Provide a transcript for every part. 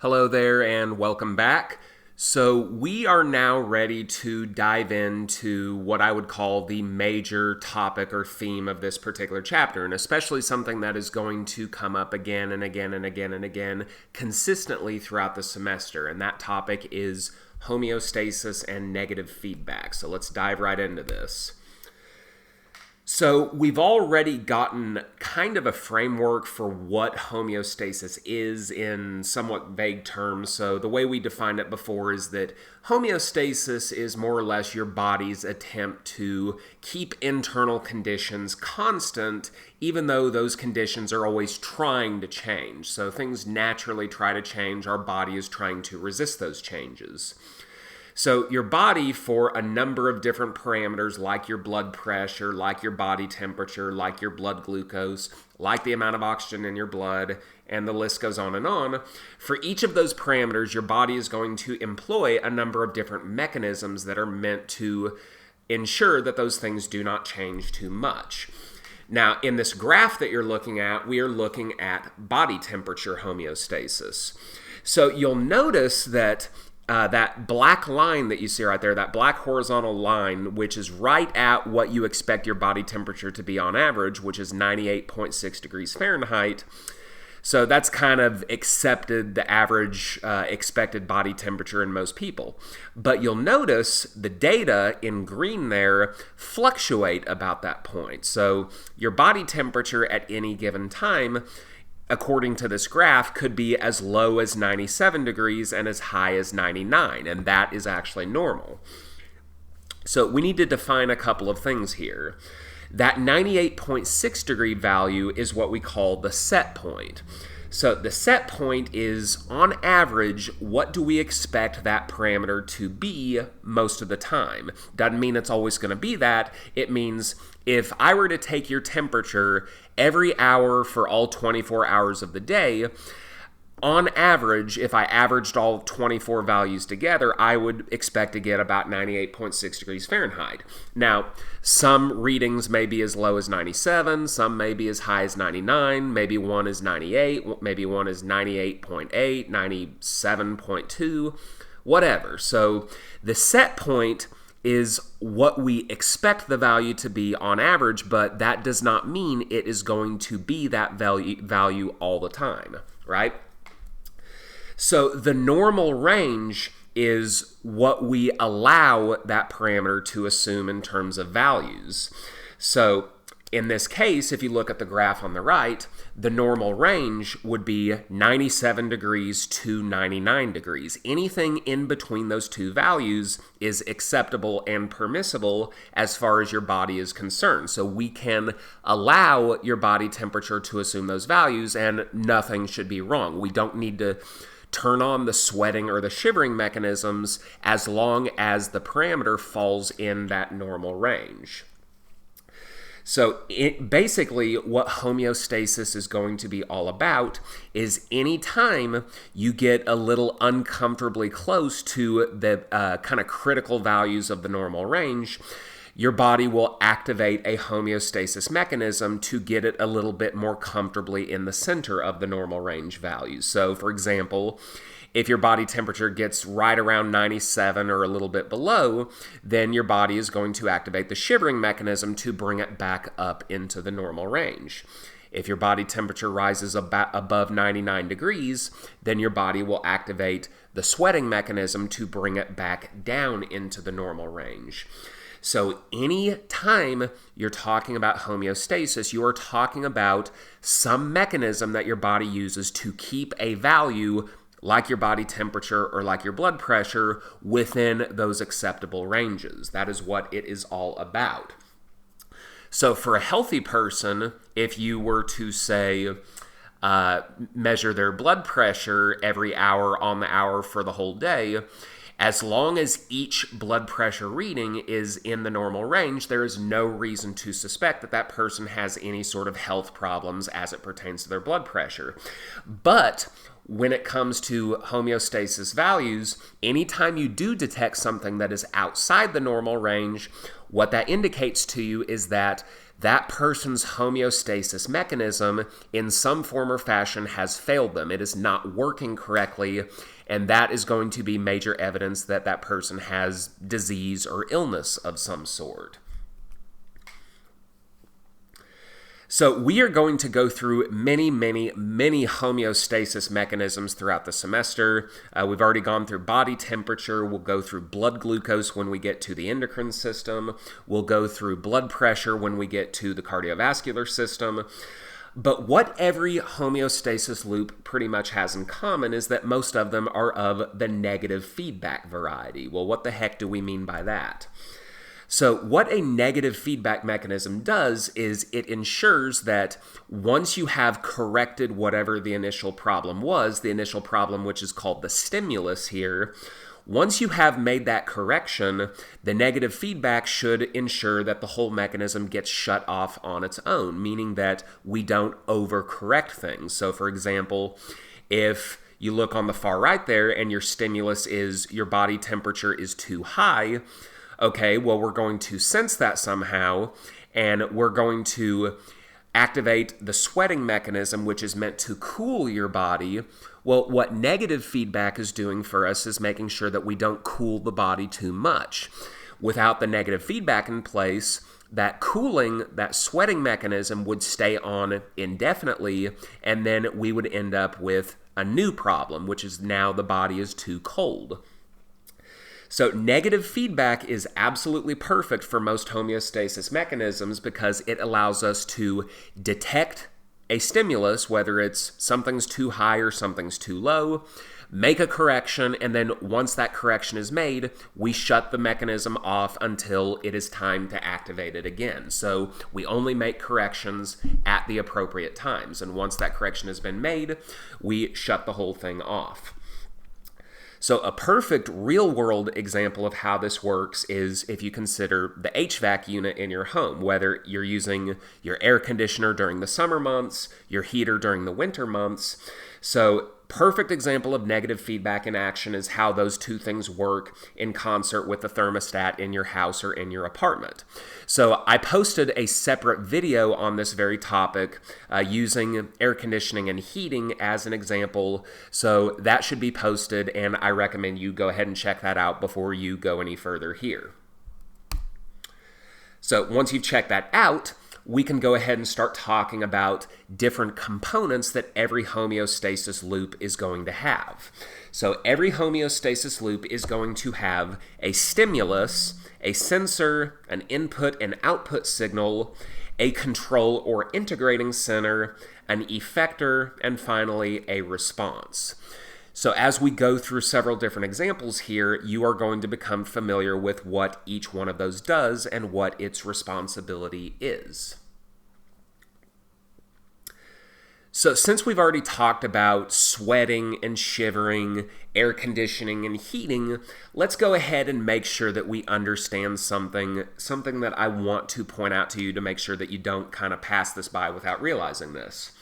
Hello there and welcome back. So we are now ready to dive into what I would call the major topic or theme of this particular chapter, and especially something that is going to come up again and again and again and again consistently throughout the semester, and that topic is homeostasis and negative feedback. So let's dive right into this. So we've already gotten kind of a framework for what homeostasis is in somewhat vague terms. So the way we defined it before is that homeostasis is more or less your body's attempt to keep internal conditions constant, even though those conditions are always trying to change. So things naturally try to change. Our body is trying to resist those changes. So your body, for a number of different parameters, like your blood pressure, like your body temperature, like your blood glucose, like the amount of oxygen in your blood, and the list goes on, for each of those parameters, your body is going to employ a number of different mechanisms that are meant to ensure that those things do not change too much. Now, in this graph that you're looking at, we are looking at body temperature homeostasis. So you'll notice that that black line that you see right there, that black horizontal line, which is right at what you expect your body temperature to be on average, which is 98.6 degrees Fahrenheit. So that's kind of accepted, the average expected body temperature in most people. But you'll notice the data in green there fluctuate about that point. So your body temperature at any given time, according to this graph, could be as low as 97 degrees and as high as 99, and that is actually normal. So we need to define a couple of things here. That 98.6 degree value is what we call the set point. So the set point is, on average, what do we expect that parameter to be most of the time? Doesn't mean it's always going to be that. It means if I were to take your temperature every hour for all 24 hours of the day, on average, if I averaged all 24 values together, I would expect to get about 98.6 degrees Fahrenheit. Now, some readings may be as low as 97, some may be as high as 99, maybe one is 98, maybe one is 98.8, 97.2, whatever. So the set point is what we expect the value to be on average, but that does not mean it is going to be that value all the time, right? So the normal range is what we allow that parameter to assume in terms of values. So in this case, if you look at the graph on the right, the normal range would be 97 degrees to 99 degrees. Anything in between those two values is acceptable and permissible as far as your body is concerned. So we can allow your body temperature to assume those values and nothing should be wrong. We don't need to turn on the sweating or the shivering mechanisms as long as the parameter falls in that normal range. So basically what homeostasis is going to be all about is anytime you get a little uncomfortably close to the kind of critical values of the normal range, your body will activate a homeostasis mechanism to get it a little bit more comfortably in the center of the normal range values. So, for example, if your body temperature gets right around 97 or a little bit below, then your body is going to activate the shivering mechanism to bring it back up into the normal range. If your body temperature rises above 99 degrees, then your body will activate the sweating mechanism to bring it back down into the normal range. So any time you're talking about homeostasis, you are talking about some mechanism that your body uses to keep a value like your body temperature or like your blood pressure within those acceptable ranges. That is what it is all about. So for a healthy person, if you were to say, measure their blood pressure every hour on the hour for the whole day, as long as each blood pressure reading is in the normal range, there is no reason to suspect that that person has any sort of health problems as it pertains to their blood pressure. But when it comes to homeostasis values, anytime you do detect something that is outside the normal range, what that indicates to you is that that person's homeostasis mechanism in some form or fashion has failed them. It is not working correctly, and that is going to be major evidence that that person has disease or illness of some sort. So we are going to go through many homeostasis mechanisms throughout the semester. We've already gone through body temperature. We'll go through blood glucose when we get to the endocrine system. We'll go through blood pressure when we get to the cardiovascular system. But what every homeostasis loop pretty much has in common is that most of them are of the negative feedback variety. Well, what the heck do we mean by that? So what a negative feedback mechanism does is it ensures that once you have corrected whatever the initial problem was, the initial problem which is called the stimulus here, once you have made that correction, the negative feedback should ensure that the whole mechanism gets shut off on its own, meaning that we don't overcorrect things. So for example, if you look on the far right there and your stimulus is your body temperature is too high, okay, well, we're going to sense that somehow, and we're going to activate the sweating mechanism, which is meant to cool your body. Well, what negative feedback is doing for us is making sure that we don't cool the body too much. Without the negative feedback in place, that cooling, that sweating mechanism would stay on indefinitely, and then we would end up with a new problem, which is now the body is too cold. So negative feedback is absolutely perfect for most homeostasis mechanisms because it allows us to detect a stimulus, whether it's something's too high or something's too low, make a correction, and then once that correction is made, we shut the mechanism off until it is time to activate it again. So we only make corrections at the appropriate times, and once that correction has been made, we shut the whole thing off. So a perfect real-world example of how this works is if you consider the HVAC unit in your home, whether you're using your air conditioner during the summer months, your heater during the winter months. So perfect example of negative feedback in action is how those two things work in concert with the thermostat in your house or in your apartment. So I posted a separate video on this very topic using air conditioning and heating as an example. So that should be posted, and I recommend you go ahead and check that out before you go any further here. So once you've checked that out, we can go ahead and start talking about different components that every homeostasis loop is going to have. So every homeostasis loop is going to have a stimulus, a sensor, an input and output signal, a control or integrating center, an effector, and finally a response. So as we go through several different examples here, you are going to become familiar with what each one of those does and what its responsibility is. So since we've already talked about sweating and shivering, air conditioning and heating, let's go ahead and make sure that we understand something that I want to point out to you to make sure that you don't kind of pass this by without realizing this.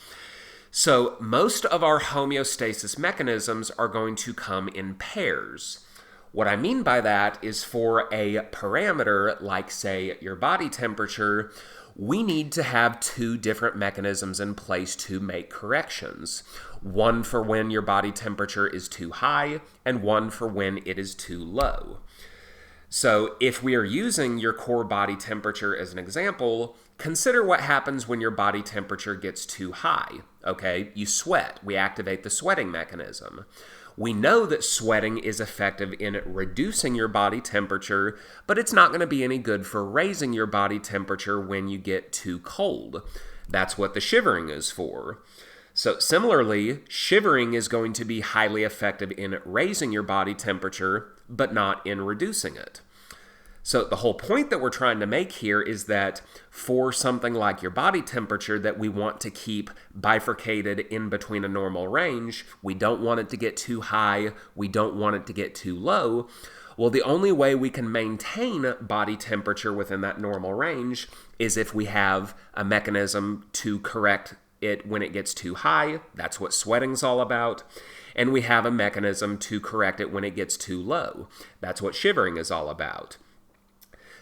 So most of our homeostasis mechanisms are going to come in pairs. What I mean by that is for a parameter like, say, your body temperature, we need to have two different mechanisms in place to make corrections. One for when your body temperature is too high and one for when it is too low. So if we are using your core body temperature as an example, consider what happens when your body temperature gets too high. Okay, you sweat. We activate the sweating mechanism. We know that sweating is effective in reducing your body temperature, but it's not going to be any good for raising your body temperature when you get too cold. That's what the shivering is for. So similarly, shivering is going to be highly effective in raising your body temperature, but not in reducing it. So the whole point that we're trying to make here is that for something like your body temperature that we want to keep bifurcated in between a normal range, we don't want it to get too high, we don't want it to get too low. Well, the only way we can maintain body temperature within that normal range is if we have a mechanism to correct it when it gets too high. That's what sweating's all about. And we have a mechanism to correct it when it gets too low. That's what shivering is all about.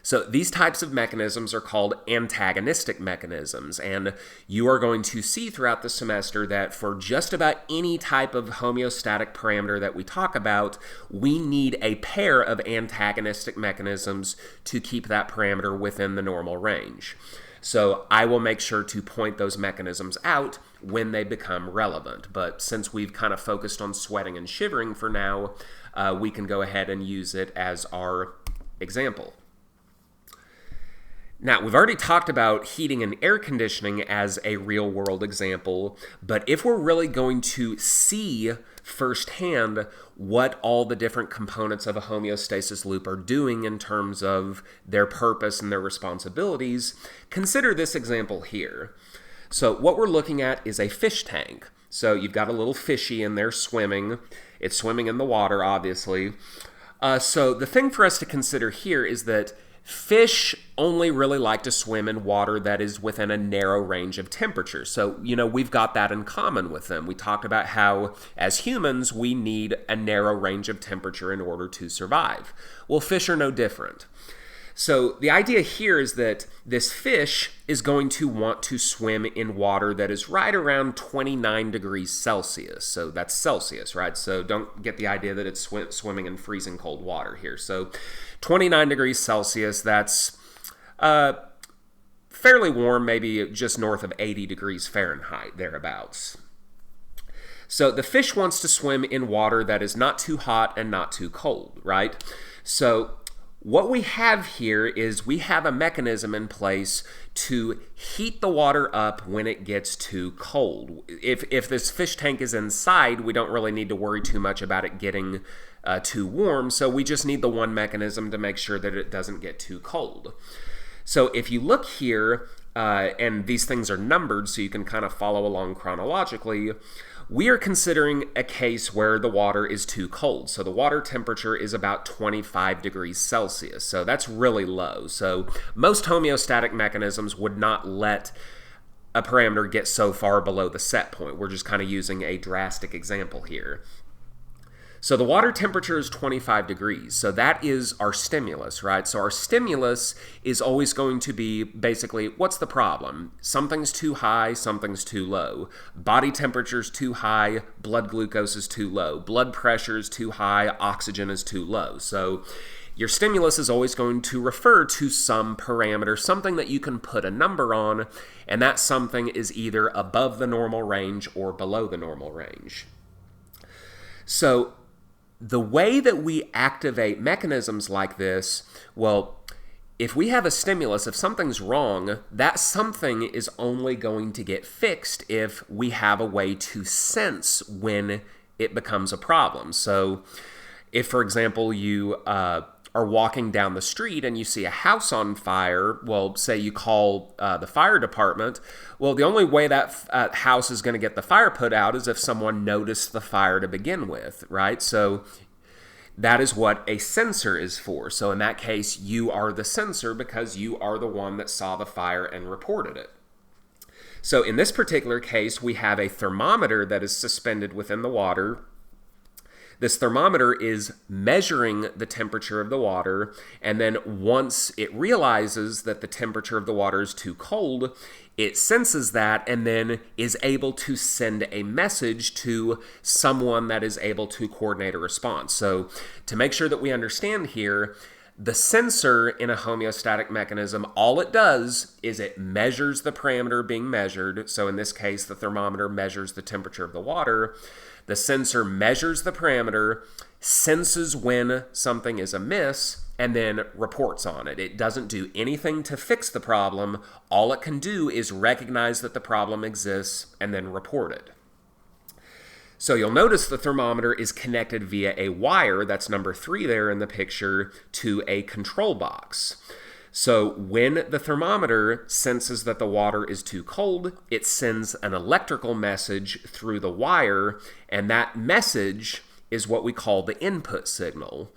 So these types of mechanisms are called antagonistic mechanisms, and you are going to see throughout the semester that for just about any type of homeostatic parameter that we talk about, we need a pair of antagonistic mechanisms to keep that parameter within the normal range. So I will make sure to point those mechanisms out when they become relevant. But since we've kind of focused on sweating and shivering for now, we can go ahead and use it as our example. Now, we've already talked about heating and air conditioning as a real-world example, but if we're really going to see firsthand what all the different components of a homeostasis loop are doing in terms of their purpose and their responsibilities, consider this example here. So what we're looking at is a fish tank. So you've got a little fishy in there swimming. It's swimming in the water, obviously. So the thing for us to consider here is that fish only really like to swim in water that is within a narrow range of temperature. So, we've got that in common with them. We talked about how, as humans, we need a narrow range of temperature in order to survive. Well, fish are no different. So the idea here is that this fish is going to want to swim in water that is right around 29 degrees Celsius. So that's Celsius, right? So don't get the idea that it's swimming in freezing cold water here. So 29 degrees Celsius, that's fairly warm, maybe just north of 80 degrees Fahrenheit, thereabouts. So the fish wants to swim in water that is not too hot and not too cold, right? So what we have here is we have a mechanism in place to heat the water up when it gets too cold. If this fish tank is inside, we don't really need to worry too much about it getting too warm, so we just need the one mechanism to make sure that it doesn't get too cold. So if you look here, and these things are numbered so you can kind of follow along chronologically, we are considering a case where the water is too cold. So the water temperature is about 25 degrees Celsius. So that's really low. So most homeostatic mechanisms would not let a parameter get so far below the set point. We're just kind of using a drastic example here. So the water temperature is 25 degrees. So that is our stimulus, right? So our stimulus is always going to be basically, what's the problem? Something's too high, something's too low. Body temperature's too high, blood glucose is too low. Blood pressure is too high, oxygen is too low. So your stimulus is always going to refer to some parameter, something that you can put a number on, and that something is either above the normal range or below the normal range. So the way that we activate mechanisms like this, well, if we have a stimulus, if something's wrong, that something is only going to get fixed if we have a way to sense when it becomes a problem. So if, for example, you are walking down the street and you see a house on fire, well, say you call the fire department, well, the only way that house is going to get the fire put out is if someone noticed the fire to begin with, right? So that is what a sensor is for. So in that case, you are the sensor because you are the one that saw the fire and reported it. So in this particular case, we have a thermometer that is suspended within the water. This thermometer is measuring the temperature of the water, and then once it realizes that the temperature of the water is too cold, it senses that and then is able to send a message to someone that is able to coordinate a response. So to make sure that we understand here, the sensor in a homeostatic mechanism, all it does is it measures the parameter being measured. So in this case, the thermometer measures the temperature of the water. The sensor measures the parameter, senses when something is amiss, and then reports on it. It doesn't do anything to fix the problem. All it can do is recognize that the problem exists and then report it. So you'll notice the thermometer is connected via a wire, that's number 3 there in the picture, to a control box. So when the thermometer senses that the water is too cold, it sends an electrical message through the wire, and that message is what we call the input signal.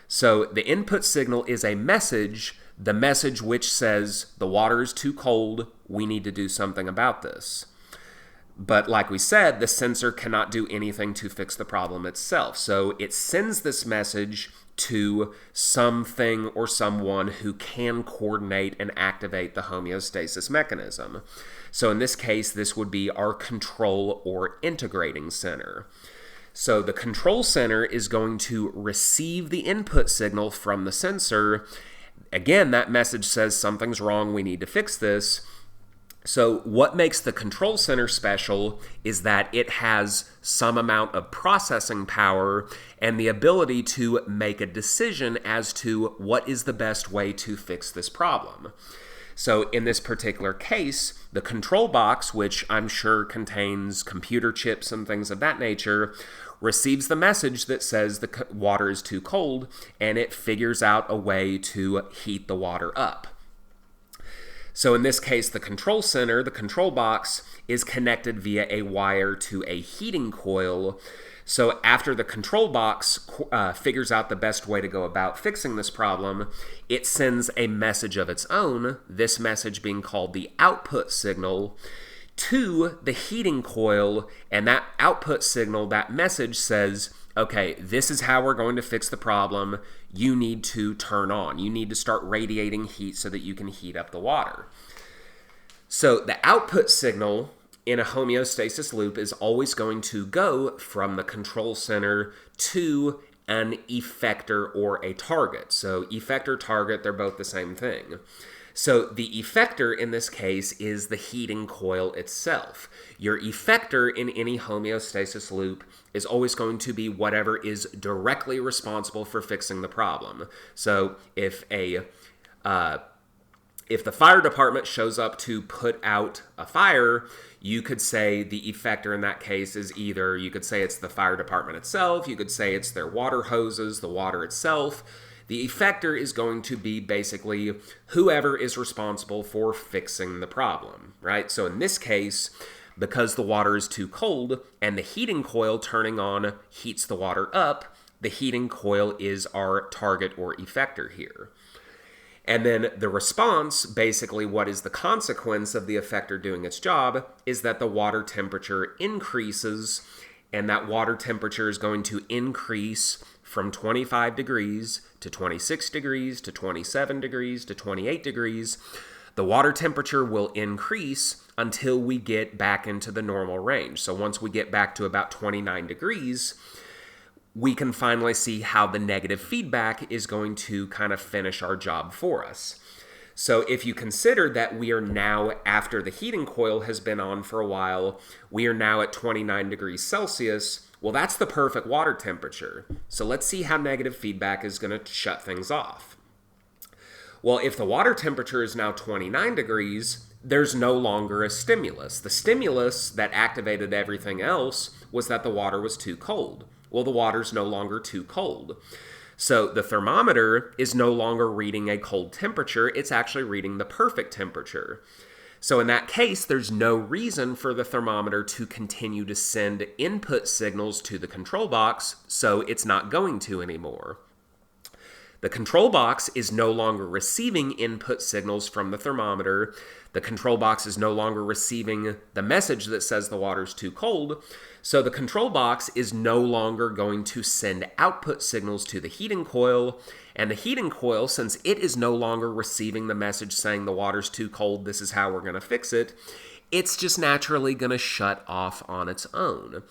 So the input signal is a message, the message which says the water is too cold, we need to do something about this. But like we said, the sensor cannot do anything to fix the problem itself. So it sends this message to something or someone who can coordinate and activate the homeostasis mechanism. So in this case, this would be our control or integrating center. So the control center is going to receive the input signal from the sensor. Again, that message says something's wrong, we need to fix this. So what makes the control center special is that it has some amount of processing power and the ability to make a decision as to what is the best way to fix this problem. So in this particular case, the control box, which I'm sure contains computer chips and things of that nature, receives the message that says the water is too cold, and it figures out a way to heat the water up. So in this case, the control center, the control box, is connected via a wire to a heating coil. So after the control box figures out the best way to go about fixing this problem, it sends a message of its own, this message being called the output signal, to the heating coil, and that output signal, that message says, okay, this is how we're going to fix the problem. You need to turn on. You need to start radiating heat so that you can heat up the water. So the output signal in a homeostasis loop is always going to go from the control center to an effector or a target. So effector, target, they're both the same thing. So the effector in this case is the heating coil itself. Your effector in any homeostasis loop is always going to be whatever is directly responsible for fixing the problem. So if the fire department shows up to put out a fire, you could say the effector in that case is either, you could say it's the fire department itself, you could say it's their water hoses, the water itself. The effector is going to be basically whoever is responsible for fixing the problem, right? So in this case, because the water is too cold and the heating coil turning on heats the water up, the heating coil is our target or effector here. And then the response, basically what is the consequence of the effector doing its job, is that the water temperature increases, and that water temperature is going to increase from 25 degrees to 26 degrees to 27 degrees to 28 degrees. The water temperature will increase until we get back into the normal range. So once we get back to about 29 degrees, we can finally see how the negative feedback is going to kind of finish our job for us. So if you consider that we are now, after the heating coil has been on for a while, we are now at 29 degrees Celsius, well, that's the perfect water temperature. So let's see how negative feedback is going to shut things off. Well, if the water temperature is now 29 degrees, there's no longer a stimulus. The stimulus that activated everything else was that the water was too cold. Well, the water's no longer too cold. So the thermometer is no longer reading a cold temperature, it's actually reading the perfect temperature. So in that case, there's no reason for the thermometer to continue to send input signals to the control box, so it's not going to anymore. The control box is no longer receiving input signals from the thermometer. The control box is no longer receiving the message that says the water's too cold. So the control box is no longer going to send output signals to the heating coil. And the heating coil, since it is no longer receiving the message saying the water's too cold, this is how we're going to fix it, it's just naturally going to shut off on its own.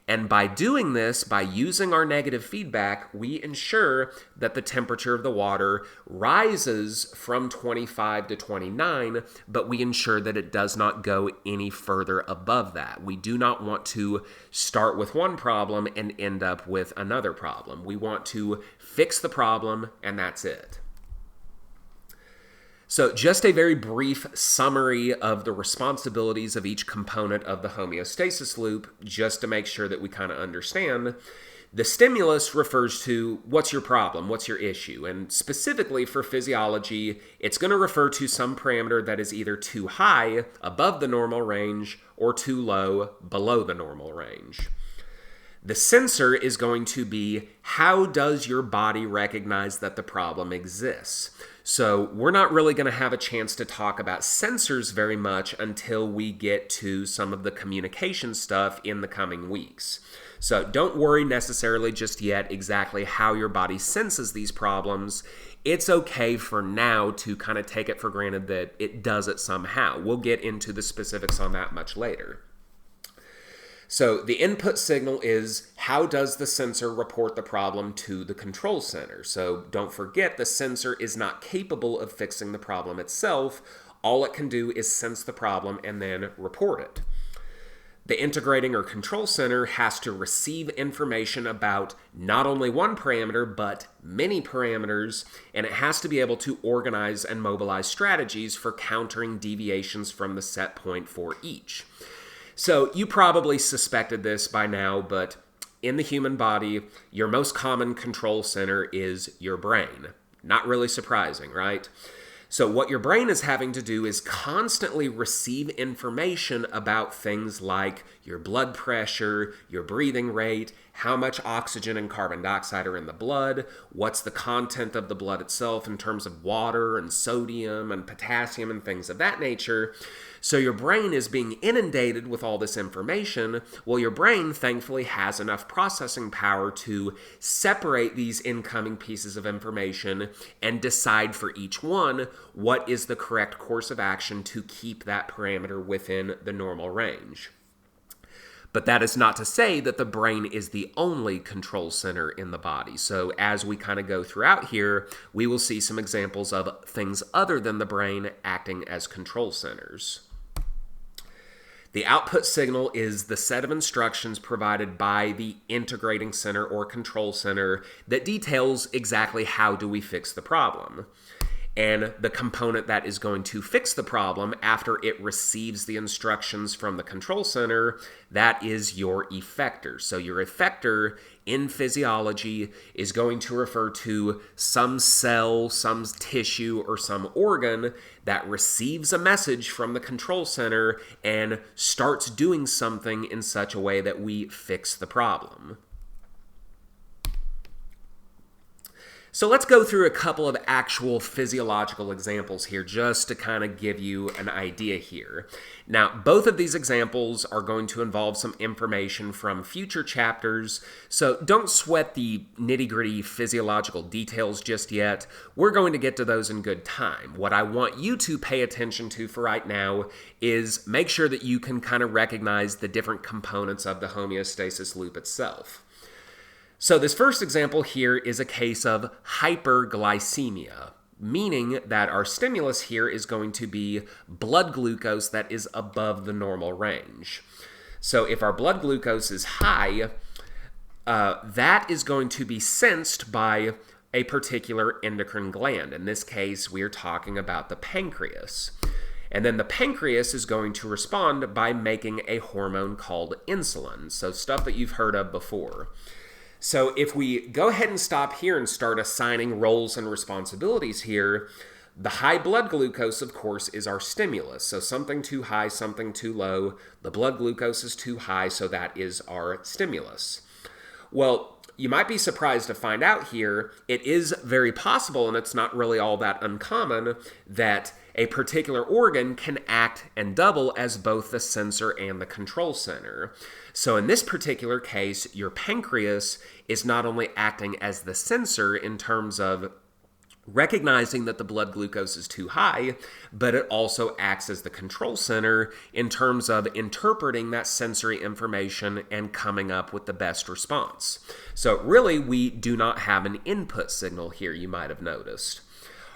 And by doing this, by using our negative feedback, we ensure that the temperature of the water rises from 25 to 29, but we ensure that it does not go any further above that. We do not want to start with one problem and end up with another problem. We want to fix the problem, and that's it. So just a very brief summary of the responsibilities of each component of the homeostasis loop, just to make sure that we kind of understand. The stimulus refers to what's your problem, what's your issue, and specifically for physiology, it's going to refer to some parameter that is either too high, above the normal range, or too low, below the normal range. The sensor is going to be, how does your body recognize that the problem exists? So we're not really going to have a chance to talk about sensors very much until we get to some of the communication stuff in the coming weeks. So don't worry necessarily just yet exactly how your body senses these problems. It's okay for now to kind of take it for granted that it does it somehow. We'll get into the specifics on that much later. So the input signal is, how does the sensor report the problem to the control center? So don't forget, the sensor is not capable of fixing the problem itself. All it can do is sense the problem and then report it. The integrating or control center has to receive information about not only one parameter, but many parameters, and it has to be able to organize and mobilize strategies for countering deviations from the set point for each. So you probably suspected this by now, but in the human body, your most common control center is your brain. Not really surprising, right? So what your brain is having to do is constantly receive information about things like your blood pressure, your breathing rate, how much oxygen and carbon dioxide are in the blood, what's the content of the blood itself in terms of water and sodium and potassium and things of that nature. So your brain is being inundated with all this information. Well, your brain thankfully has enough processing power to separate these incoming pieces of information and decide for each one what is the correct course of action to keep that parameter within the normal range. But that is not to say that the brain is the only control center in the body. So as we kind of go throughout here, we will see some examples of things other than the brain acting as control centers. The output signal is the set of instructions provided by the integrating center or control center that details exactly how do we fix the problem. And the component that is going to fix the problem after it receives the instructions from the control center, that is your effector. So your effector in physiology is going to refer to some cell, some tissue, or some organ that receives a message from the control center and starts doing something in such a way that we fix the problem. So let's go through a couple of actual physiological examples here just to kind of give you an idea here. Now, both of these examples are going to involve some information from future chapters, so don't sweat the nitty-gritty physiological details just yet. We're going to get to those in good time. What I want you to pay attention to for right now is make sure that you can kind of recognize the different components of the homeostasis loop itself. So this first example here is a case of hyperglycemia, meaning that our stimulus here is going to be blood glucose that is above the normal range. So if our blood glucose is high, that is going to be sensed by a particular endocrine gland. In this case, we are talking about the pancreas. And then the pancreas is going to respond by making a hormone called insulin, so stuff that you've heard of before. So if we go ahead and stop here and start assigning roles and responsibilities here, the high blood glucose, of course, is our stimulus. So something too high, something too low. The blood glucose is too high, so that is our stimulus. Well, you might be surprised to find out here, it is very possible, and it's not really all that uncommon, that a particular organ can act and double as both the sensor and the control center. So in this particular case, your pancreas is not only acting as the sensor in terms of recognizing that the blood glucose is too high, but it also acts as the control center in terms of interpreting that sensory information and coming up with the best response. So really, we do not have an input signal here, you might have noticed.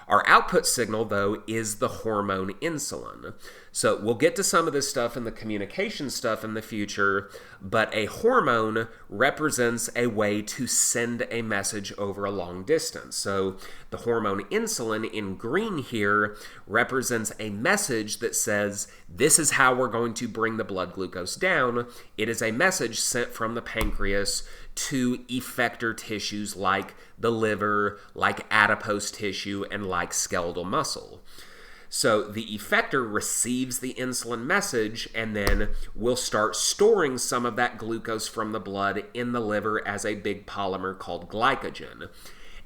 Our output signal, though, is the hormone insulin. So we'll get to some of this stuff in the communication stuff in the future, but a hormone represents a way to send a message over a long distance. So the hormone insulin in green here represents a message that says, this is how we're going to bring the blood glucose down. It is a message sent from the pancreas to effector tissues like the liver, like adipose tissue, and like skeletal muscle. So the effector receives the insulin message and then will start storing some of that glucose from the blood in the liver as a big polymer called glycogen.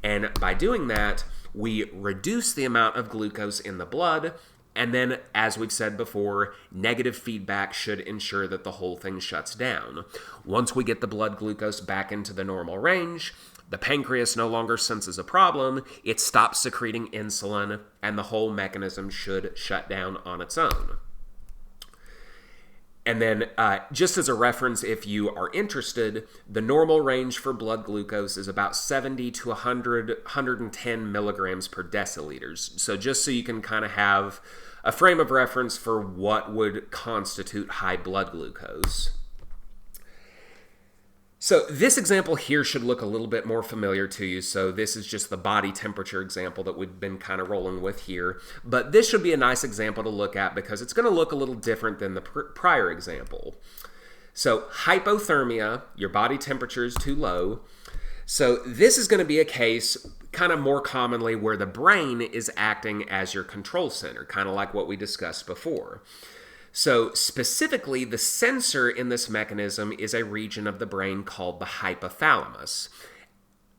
And by doing that, we reduce the amount of glucose in the blood, and then, as we've said before, negative feedback should ensure that the whole thing shuts down. Once we get the blood glucose back into the normal range, the pancreas no longer senses a problem, it stops secreting insulin, and the whole mechanism should shut down on its own. And then, just as a reference, if you are interested, the normal range for blood glucose is about 70 to 110 milligrams per deciliters. So just so you can kind of have a frame of reference for what would constitute high blood glucose. So this example here should look a little bit more familiar to you. So this is just the body temperature example that we've been kind of rolling with here. But this should be a nice example to look at because it's going to look a little different than the prior example. So hypothermia, your body temperature is too low. So this is going to be a case kind of more commonly where the brain is acting as your control center, kind of like what we discussed before. So specifically, the sensor in this mechanism is a region of the brain called the hypothalamus.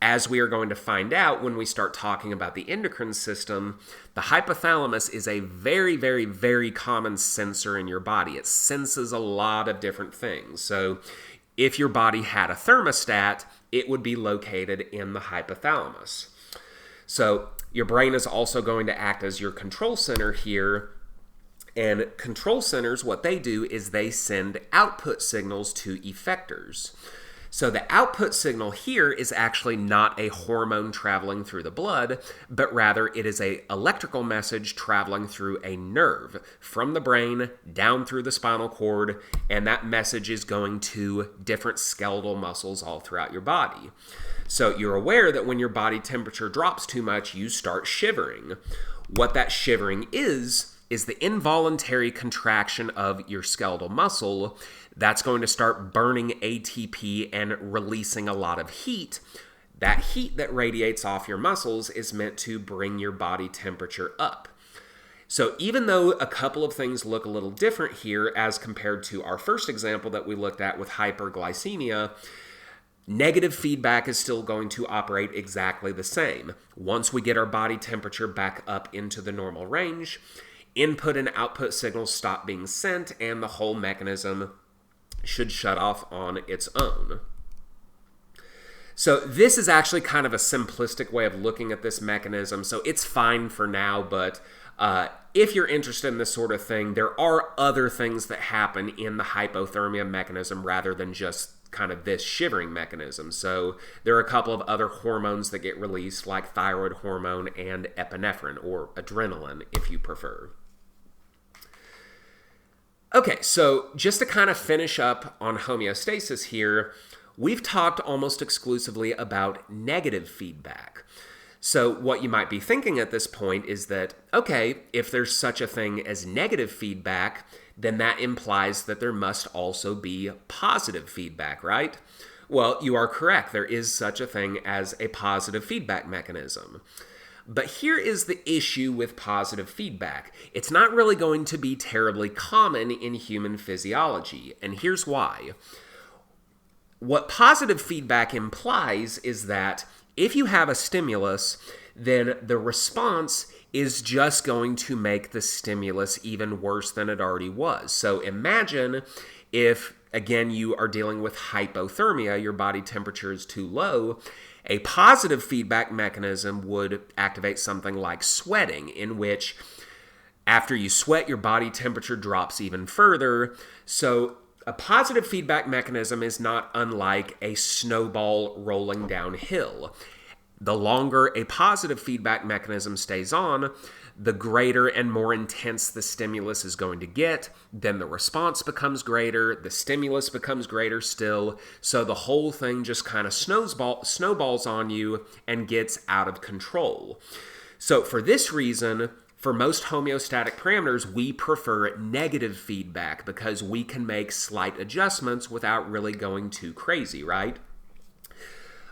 As we are going to find out when we start talking about the endocrine system, the hypothalamus is a very, very, very common sensor in your body. It senses a lot of different things. So if your body had a thermostat, it would be located in the hypothalamus. So your brain is also going to act as your control center here. And control centers, what they do is they send output signals to effectors. So the output signal here is actually not a hormone traveling through the blood, but rather it is an electrical message traveling through a nerve from the brain down through the spinal cord, and that message is going to different skeletal muscles all throughout your body. So you're aware that when your body temperature drops too much, you start shivering. What that shivering is the involuntary contraction of your skeletal muscle that's going to start burning ATP and releasing a lot of heat. That heat that radiates off your muscles is meant to bring your body temperature up. So even though a couple of things look a little different here as compared to our first example that we looked at with hyperglycemia, negative feedback is still going to operate exactly the same. Once we get our body temperature back up into the normal range, input and output signals stop being sent, and the whole mechanism should shut off on its own. So this is actually kind of a simplistic way of looking at this mechanism, so it's fine for now, but if you're interested in this sort of thing, there are other things that happen in the hypothermia mechanism rather than just kind of this shivering mechanism. So there are a couple of other hormones that get released, like thyroid hormone and epinephrine, or adrenaline if you prefer. Okay, so just to kind of finish up on homeostasis here, we've talked almost exclusively about negative feedback. So what you might be thinking at this point is that, okay, if there's such a thing as negative feedback, then that implies that there must also be positive feedback, right? Well, you are correct. There is such a thing as a positive feedback mechanism. But here is the issue with positive feedback. It's not really going to be terribly common in human physiology, and here's why. What positive feedback implies is that if you have a stimulus, then the response is just going to make the stimulus even worse than it already was. So imagine if, again, you are dealing with hypothermia, your body temperature is too low. A positive feedback mechanism would activate something like sweating, in which after you sweat, your body temperature drops even further. So a positive feedback mechanism is not unlike a snowball rolling downhill. The longer a positive feedback mechanism stays on, the greater and more intense the stimulus is going to get. Then the response becomes greater, the stimulus becomes greater still, so the whole thing just kind of snowballs on you and gets out of control. So for this reason, for most homeostatic parameters, we prefer negative feedback because we can make slight adjustments without really going too crazy, right?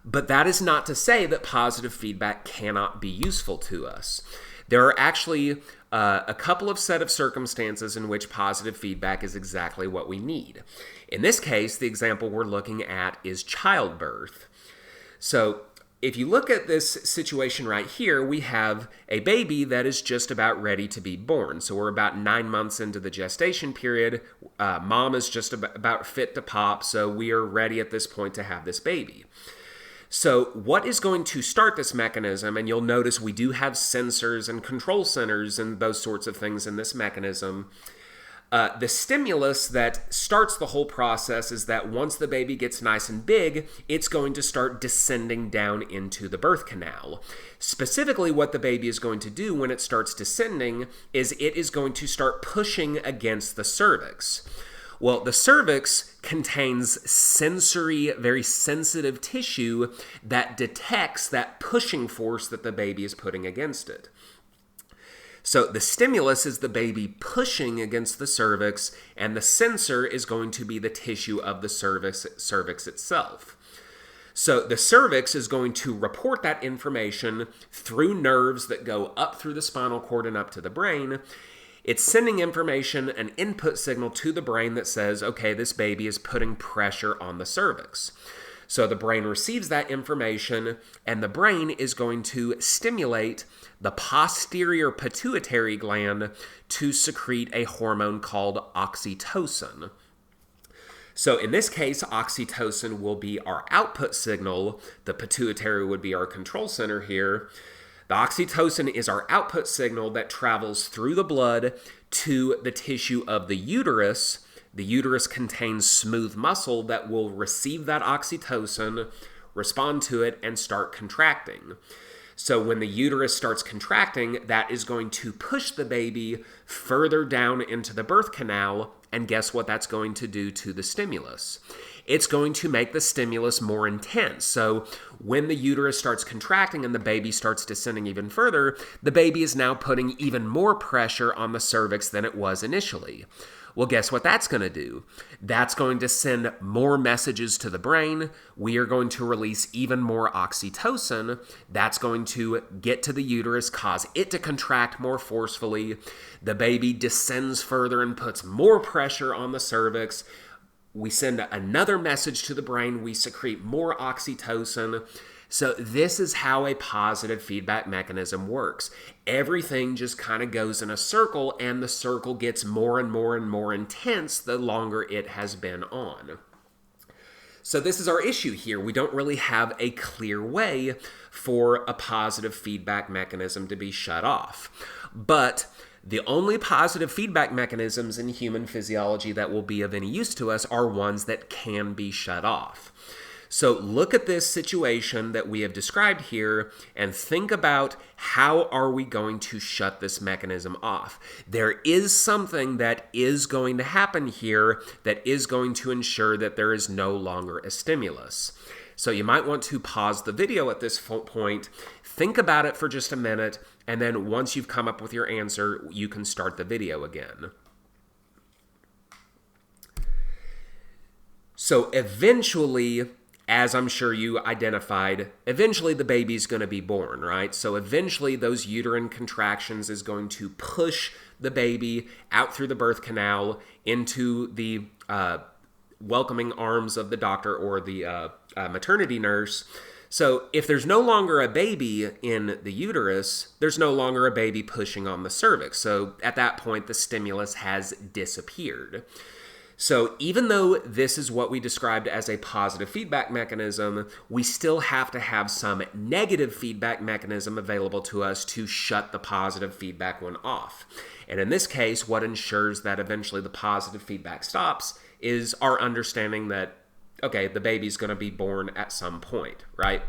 But that is not to say that positive feedback cannot be useful to us. There are actually a couple of set of circumstances in which positive feedback is exactly what we need. In this case, the example we're looking at is childbirth. So if you look at this situation right here, we have a baby that is just about ready to be born. So we're about 9 months into the gestation period. Mom is just about fit to pop, so we are ready at this point to have this baby. So what is going to start this mechanism, and you'll notice we do have sensors and control centers and those sorts of things in this mechanism. The stimulus that starts the whole process is that once the baby gets nice and big, it's going to start descending down into the birth canal. Specifically, what the baby is going to do when it starts descending is it is going to start pushing against the cervix. Well, the cervix contains sensory, very sensitive tissue that detects that pushing force that the baby is putting against it. So the stimulus is the baby pushing against the cervix, and the sensor is going to be the tissue of the cervix itself. So the cervix is going to report that information through nerves that go up through the spinal cord and up to the brain. It's sending information, an input signal to the brain that says, okay, this baby is putting pressure on the cervix. So the brain receives that information, and the brain is going to stimulate the posterior pituitary gland to secrete a hormone called oxytocin. So in this case, oxytocin will be our output signal. The pituitary would be our control center here. The oxytocin is our output signal that travels through the blood to the tissue of the uterus. The uterus contains smooth muscle that will receive that oxytocin, respond to it, and start contracting. So when the uterus starts contracting, that is going to push the baby further down into the birth canal, and guess what that's going to do to the stimulus? It's going to make the stimulus more intense. So when the uterus starts contracting and the baby starts descending even further, the baby is now putting even more pressure on the cervix than it was initially. Well, guess what that's going to do? That's going to send more messages to the brain. We are going to release even more oxytocin. That's going to get to the uterus, cause it to contract more forcefully. The baby descends further and puts more pressure on the cervix. We send another message to the brain. We secrete more oxytocin. So this is how a positive feedback mechanism works. Everything just kind of goes in a circle, and the circle gets more and more and more intense the longer it has been on. So this is our issue here. We don't really have a clear way for a positive feedback mechanism to be shut off. But the only positive feedback mechanisms in human physiology that will be of any use to us are ones that can be shut off. So look at this situation that we have described here and think about how are we going to shut this mechanism off. There is something that is going to happen here that is going to ensure that there is no longer a stimulus. So you might want to pause the video at this point, think about it for just a minute, and then once you've come up with your answer, you can start the video again. So eventually, as I'm sure you identified, eventually the baby's going to be born, right? So eventually those uterine contractions is going to push the baby out through the birth canal into the welcoming arms of the doctor or the maternity nurse. So if there's no longer a baby in the uterus, there's no longer a baby pushing on the cervix. So at that point, the stimulus has disappeared. So even though this is what we described as a positive feedback mechanism, we still have to have some negative feedback mechanism available to us to shut the positive feedback one off. And in this case, what ensures that eventually the positive feedback stops is our understanding that, okay, the baby's going to be born at some point, right?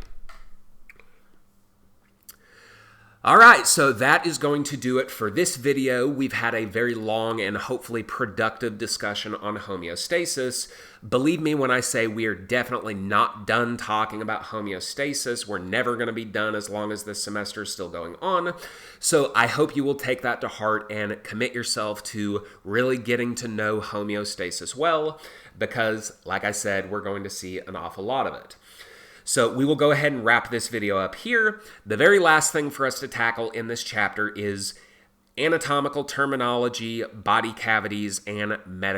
All right, so that is going to do it for this video. We've had a very long and hopefully productive discussion on homeostasis. Believe me when I say we are definitely not done talking about homeostasis. We're never going to be done as long as this semester is still going on. So I hope you will take that to heart and commit yourself to really getting to know homeostasis well, because, like I said, we're going to see an awful lot of it. So we will go ahead and wrap this video up here. The very last thing for us to tackle in this chapter is anatomical terminology, body cavities, and medical